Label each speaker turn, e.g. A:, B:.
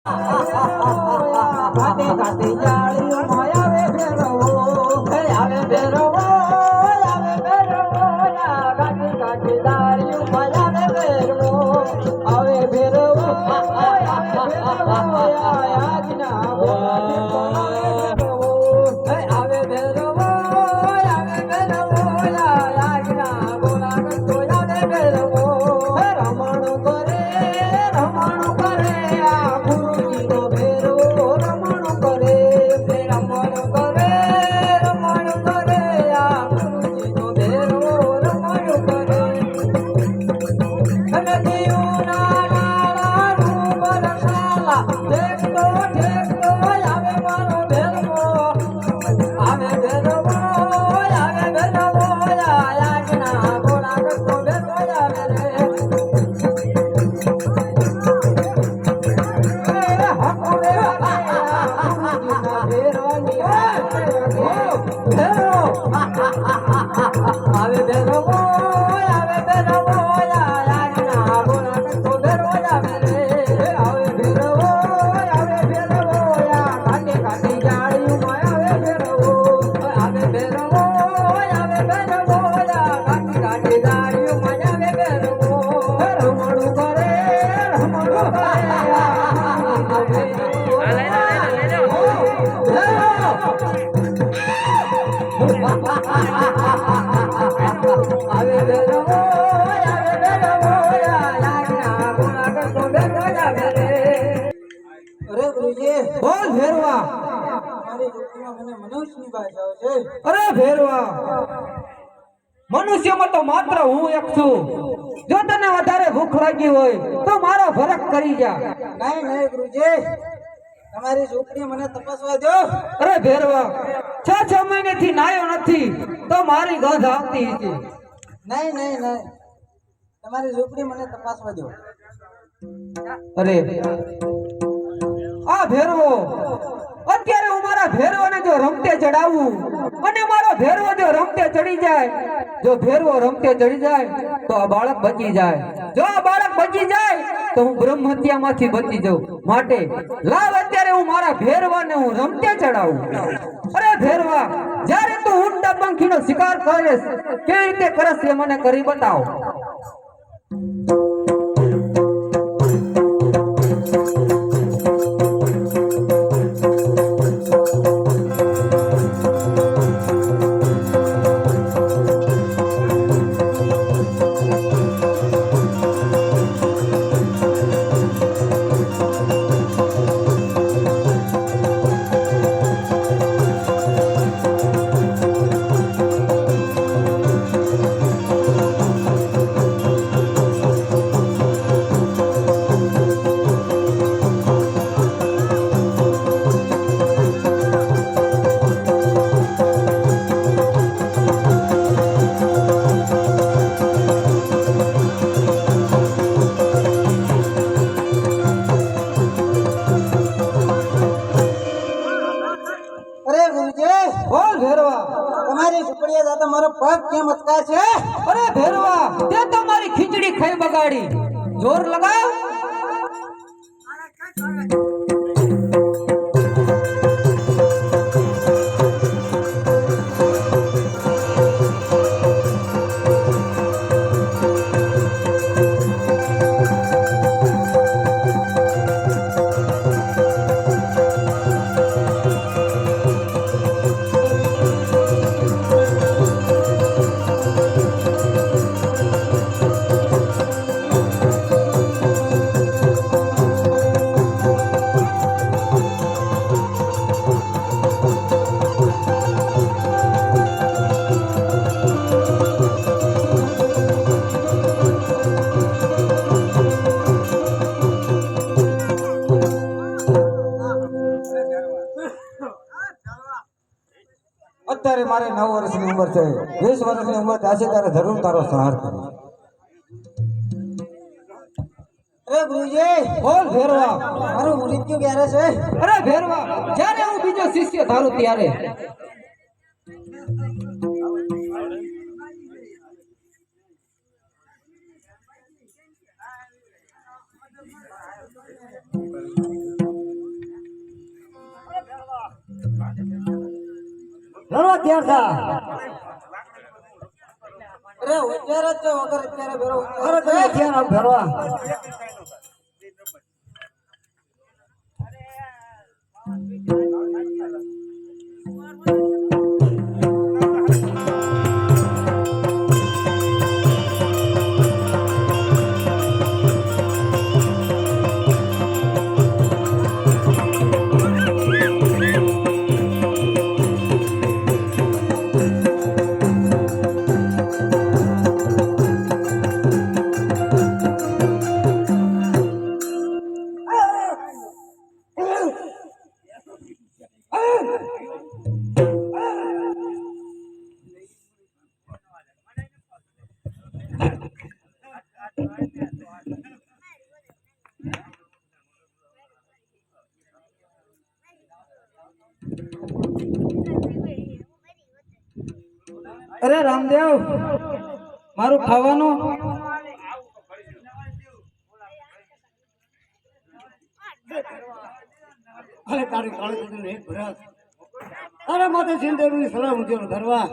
A: ઘાટે ઘાટે જાળીઓ માયાવે ભેરવો આવે ભેરવો આવે ભેરવો ઘાટે ઘાટે જાળીઓ માયાવે ભેરવો આવે ભેરવો આવે ભેરવો આજના આવે ભેરવો આવે ભેરવો આજના ગોલા તો આવે ભેરવો રમણ કરે આ ગુરુજી નો ભેરવો રમણ કરે આ ગુરુજી નો ભેરવો રમણ કરે અને દીવના નાળાનું બરસાલા ઠેકતો આવે મારો ભેરવો આવે ભેરવો આજના ગોળા તો ભેરવો આવે રે આવે ભેરવો આજના ગોળા તો ભેરવો આવે રે આવે ભેરવો ઘાટે ઘાટે જાળીમાં આવે ભેરવો આવે ભેરવો ઘાટે ઘાટે જાળીમાં આવે ભેરવો રમણું કરે આવે ભેરવો આજના ગોળા તો ભેરવો આવે રે
B: અરે ગુરુજી
A: બોલ ભેરવા
B: મારી વૃત્તિમાં મને મનુષ્યની ભાષાઓ છે.
A: અરે ભેરવા મનુષ્યમાં તો માત્ર હું એક છું. જો તને વધારે ભૂખ લાગી હોય તો મારો ભરક કરી જા.
B: નહીં ગુરુજી, તમારી ઝૂંપડી મને તપાસવા દો.
A: અરે ભેરવા 6 મહિનેથી નાયો નથી તો મારી ગંધ આવતી હતી.
B: નહીં તમારી ઝૂંપડી મને તપાસવા દો.
A: અરે આ ભેરવો અત્યારે હું મારા ભેરવાને જો રમતે ચડાવું અને મારો ભેરવો જો રમતે ચડી જાય, જો ભેરવો રમતે ચડી જાય તો આ બાળક બચી જાય. જો આ બાળક બચી જાય તો હું બ્રહ્મ હત્યામાંથી બચી જાઉં. માટે લાવ અત્યારે હું મારા ભેરવાને હું રમતે ચડાવું. અરે ભેરવા, જ્યારે તું ઊંડા પંખીનો શિકાર કરીશ કેવી રીતે કરશ એ મને કરી બતાવ.
B: તમારી ઝૂંપડીએ જતા મારો પગ કેમ અટકાય છે?
A: અરે ભેરવા, તે તો મારી ખીચડી ખાઈ બગાડી. જોર લગાવ. અત્યારે મારે 9 વર્ષની ઉંમર છે. 20 વર્ષની ઉંમર થશે ત્યારે જરૂર તારો સહાર કરીશ.
B: અરે ગુરુજી,
A: બોલ ભેરવા.
B: મારું મૃત્યુ ક્યારે છે?
A: અરે ભેરવા, જ્યારે હું બીજો શિષ્ય ધારું ત્યારે.
C: ભરવા તૈયાર થા.
B: અરે હોશિયાર જ છો વગર અત્યારે ભેરો
C: અરે તમે તૈયાર આપ ભરવા.
B: અરે રામદેવ મારું ખાવાનું
C: અરે તારી કાળી કુટીને એક ભરત. અરે માથે સિંદેરની સલાહ મૂક્યો ભરવા.